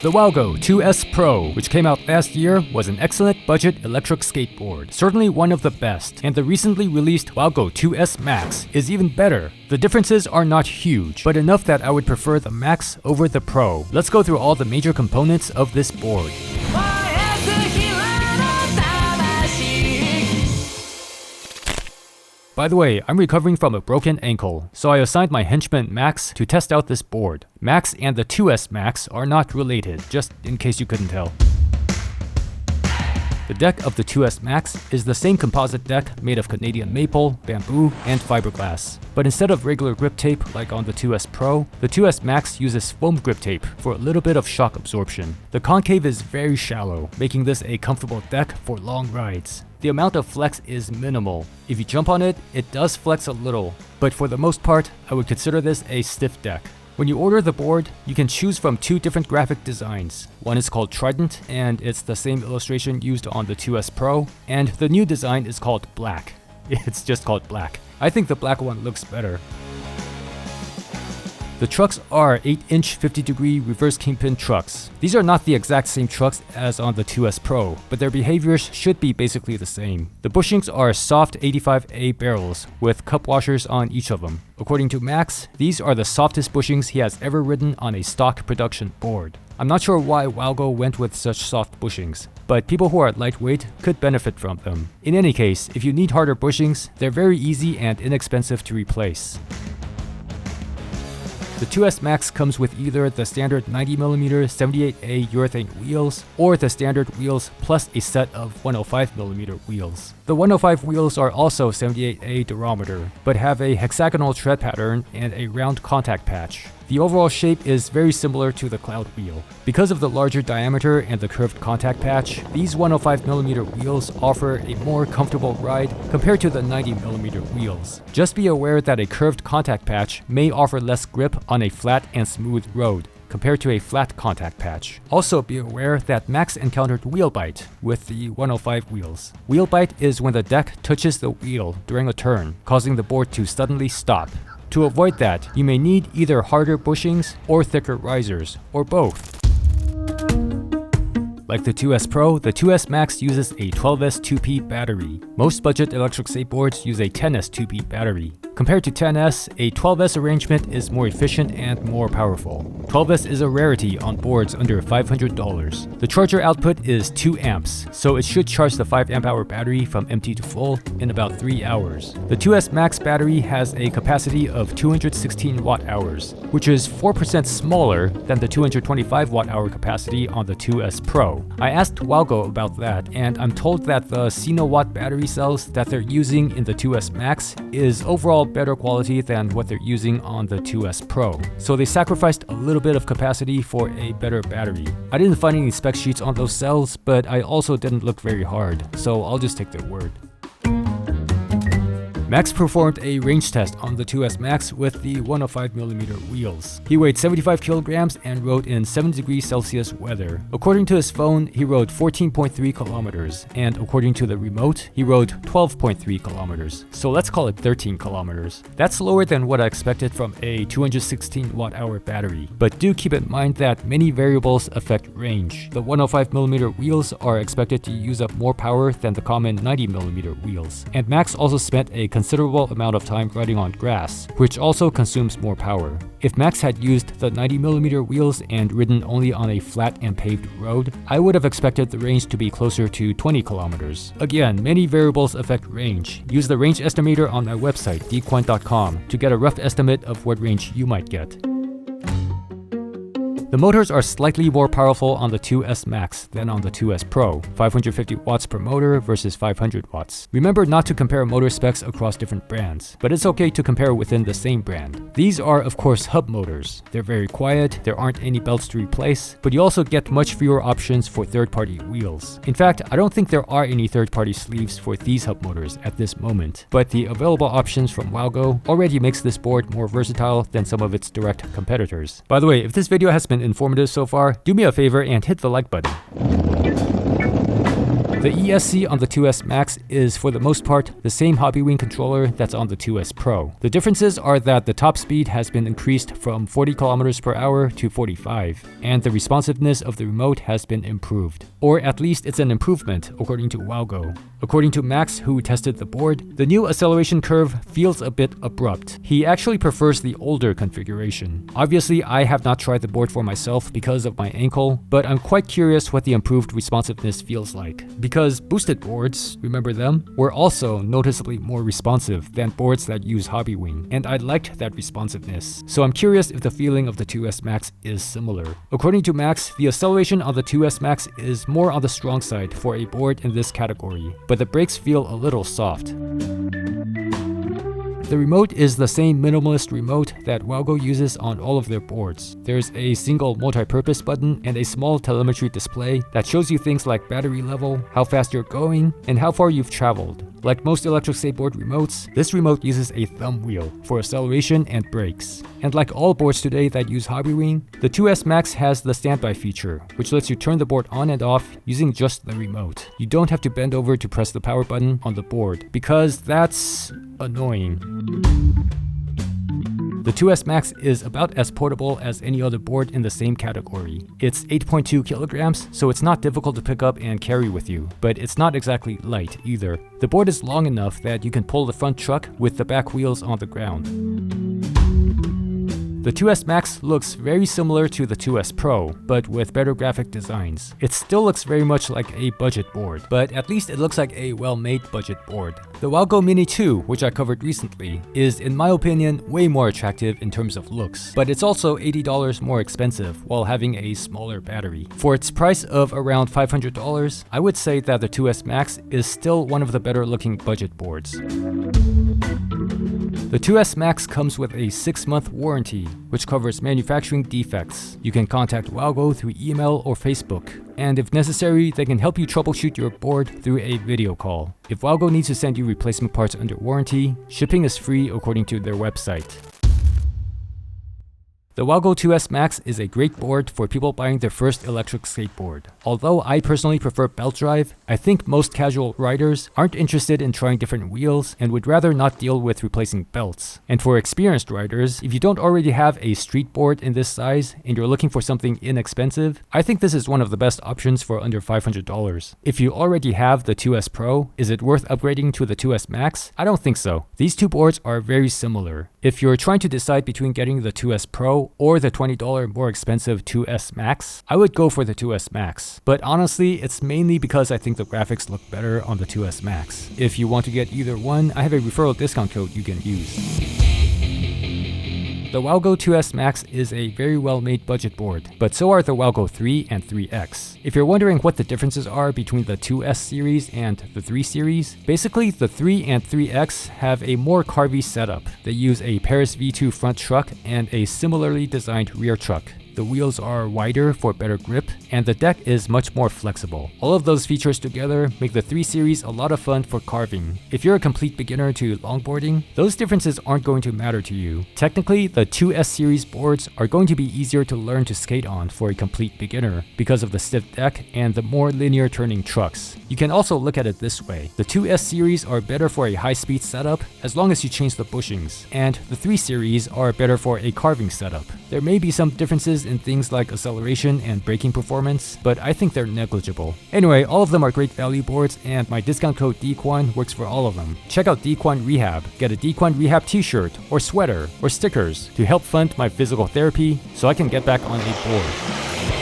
The WowGo 2S Pro, which came out last year, was an excellent budget electric skateboard, certainly one of the best, and the recently released WowGo 2S Max is even better. The differences are not huge, but enough that I would prefer the Max over the Pro. Let's go through all the major components of this board. By the way, I'm recovering from a broken ankle, so I assigned my henchman Max to test out this board. Max and the 2S Max are not related, just in case you couldn't tell. The deck of the 2S Max is the same composite deck made of Canadian maple, bamboo, and fiberglass. But instead of regular grip tape like on the 2S Pro, the 2S Max uses foam grip tape for a little bit of shock absorption. The concave is very shallow, making this a comfortable deck for long rides. The amount of flex is minimal. If you jump on it, it does flex a little, but for the most part, I would consider this a stiff deck. When you order the board, you can choose from two different graphic designs. One is called Trident, and it's the same illustration used on the 2S Pro, and the new design is called Black. It's just called Black. I think the black one looks better. The trucks are 8-inch 50-degree reverse kingpin trucks. These are not the exact same trucks as on the 2S Pro, but their behaviors should be basically the same. The bushings are soft 85A barrels with cup washers on each of them. According to Max, these are the softest bushings he has ever ridden on a stock production board. I'm not sure why WowGo went with such soft bushings, but people who are lightweight could benefit from them. In any case, if you need harder bushings, they're very easy and inexpensive to replace. The 2S Max comes with either the standard 90mm 78A urethane wheels or the standard wheels plus a set of 105mm wheels. The 105 wheels are also 78A durometer, but have a hexagonal tread pattern and a round contact patch. The overall shape is very similar to the Cloud wheel. Because of the larger diameter and the curved contact patch, these 105mm wheels offer a more comfortable ride compared to the 90mm wheels. Just be aware that a curved contact patch may offer less grip on a flat and smooth road compared to a flat contact patch. Also be aware that Max encountered wheel bite with the 105 wheels. Wheel bite is when the deck touches the wheel during a turn, causing the board to suddenly stop. To avoid that, you may need either harder bushings or thicker risers, or both. Like the 2S Pro, the 2S Max uses a 12S 2P battery. Most budget electric skateboards use a 10S 2P battery. Compared to 10S, a 12S arrangement is more efficient and more powerful. 12S is a rarity on boards under $500. The charger output is 2 amps, so it should charge the 5 amp hour battery from empty to full in about 3 hours. The 2S Max battery has a capacity of 216 watt hours, which is 4% smaller than the 225 watt hour capacity on the 2S Pro. I asked WowGo about that, and I'm told that the Sino-watt battery cells that they're using in the 2S Max is overall better quality than what they're using on the 2S Pro. So they sacrificed a little bit of capacity for a better battery. I didn't find any spec sheets on those cells, but I also didn't look very hard, so I'll just take their word. Max performed a range test on the 2S Max with the 105mm wheels. He weighed 75 kilograms and rode in 7 degrees Celsius weather. According to his phone, he rode 14.3 kilometers, and according to the remote, he rode 12.3 kilometers. So let's call it 13 kilometers. That's lower than what I expected from a 216 watt-hour battery. But do keep in mind that many variables affect range. The 105mm wheels are expected to use up more power than the common 90mm wheels. And Max also spent a considerable amount of time riding on grass, which also consumes more power. If Max had used the 90mm wheels and ridden only on a flat and paved road, I would have expected the range to be closer to 20 kilometers. Again, many variables affect range. Use the range estimator on my website, dquan.com, to get a rough estimate of what range you might get. The motors are slightly more powerful on the 2S Max than on the 2S Pro, 550 watts per motor versus 500 watts. Remember not to compare motor specs across different brands, but it's okay to compare within the same brand. These are of course hub motors. They're very quiet, there aren't any belts to replace, but you also get much fewer options for third-party wheels. In fact, I don't think there are any third-party sleeves for these hub motors at this moment, but the available options from WowGo already makes this board more versatile than some of its direct competitors. By the way, if this video has been informative so far, do me a favor and hit the like button. The ESC on the 2S Max is for the most part the same Hobbywing controller that's on the 2S Pro. The differences are that the top speed has been increased from 40 km per hour to 45, and the responsiveness of the remote has been improved. Or at least it's an improvement, according to WowGo. According to Max, who tested the board, the new acceleration curve feels a bit abrupt. He actually prefers the older configuration. Obviously, I have not tried the board for myself because of my ankle, but I'm quite curious what the improved responsiveness feels like. Because boosted boards, remember them, were also noticeably more responsive than boards that use Hobbywing, and I liked that responsiveness. So I'm curious if the feeling of the 2S Max is similar. According to Max, the acceleration on the 2S Max is more on the strong side for a board in this category, but the brakes feel a little soft. The remote is the same minimalist remote that WowGo uses on all of their boards. There's a single multi-purpose button and a small telemetry display that shows you things like battery level, how fast you're going, and how far you've traveled. Like most electric skateboard remotes, this remote uses a thumb wheel for acceleration and brakes. And like all boards today that use Hobbywing, the 2S Max has the standby feature, which lets you turn the board on and off using just the remote. You don't have to bend over to press the power button on the board, because that's annoying. The 2S Max is about as portable as any other board in the same category. It's 8.2 kilograms, so it's not difficult to pick up and carry with you, but it's not exactly light either. The board is long enough that you can pull the front truck with the back wheels on the ground. The 2S Max looks very similar to the 2S Pro, but with better graphic designs. It still looks very much like a budget board, but at least it looks like a well-made budget board. The WowGo Mini 2, which I covered recently, is in my opinion way more attractive in terms of looks, but it's also $80 more expensive while having a smaller battery. For its price of around $500, I would say that the 2S Max is still one of the better looking budget boards. The 2S Max comes with a 6-month warranty, which covers manufacturing defects. You can contact WowGo through email or Facebook, and if necessary, they can help you troubleshoot your board through a video call. If WowGo needs to send you replacement parts under warranty, shipping is free according to their website. The WowGo 2S Max is a great board for people buying their first electric skateboard. Although I personally prefer belt drive, I think most casual riders aren't interested in trying different wheels and would rather not deal with replacing belts. And for experienced riders, if you don't already have a street board in this size and you're looking for something inexpensive, I think this is one of the best options for under $500. If you already have the 2S Pro, is it worth upgrading to the 2S Max? I don't think so. These two boards are very similar. If you're trying to decide between getting the 2S Pro or the $20 more expensive 2S Max, I would go for the 2S Max. But honestly, it's mainly because I think the graphics look better on the 2S Max. If you want to get either one, I have a referral discount code you can use. The WowGo 2S Max is a very well-made budget board, but so are the WowGo 3 and 3X. If you're wondering what the differences are between the 2S series and the 3 series, basically the 3 and 3X have a more carvy setup. They use a Paris V2 front truck and a similarly designed rear truck. The wheels are wider for better grip, and the deck is much more flexible. All of those features together make the 3 series a lot of fun for carving. If you're a complete beginner to longboarding, those differences aren't going to matter to you. Technically, the 2S series boards are going to be easier to learn to skate on for a complete beginner because of the stiff deck and the more linear turning trucks. You can also look at it this way. The 2S series are better for a high-speed setup as long as you change the bushings, and the 3 series are better for a carving setup. There may be some differences in things like acceleration and braking performance, but I think they're negligible. Anyway, all of them are great value boards, and my discount code DQuan works for all of them. Check out DQuan Rehab. Get a DQuan Rehab t-shirt or sweater or stickers to help fund my physical therapy so I can get back on a board.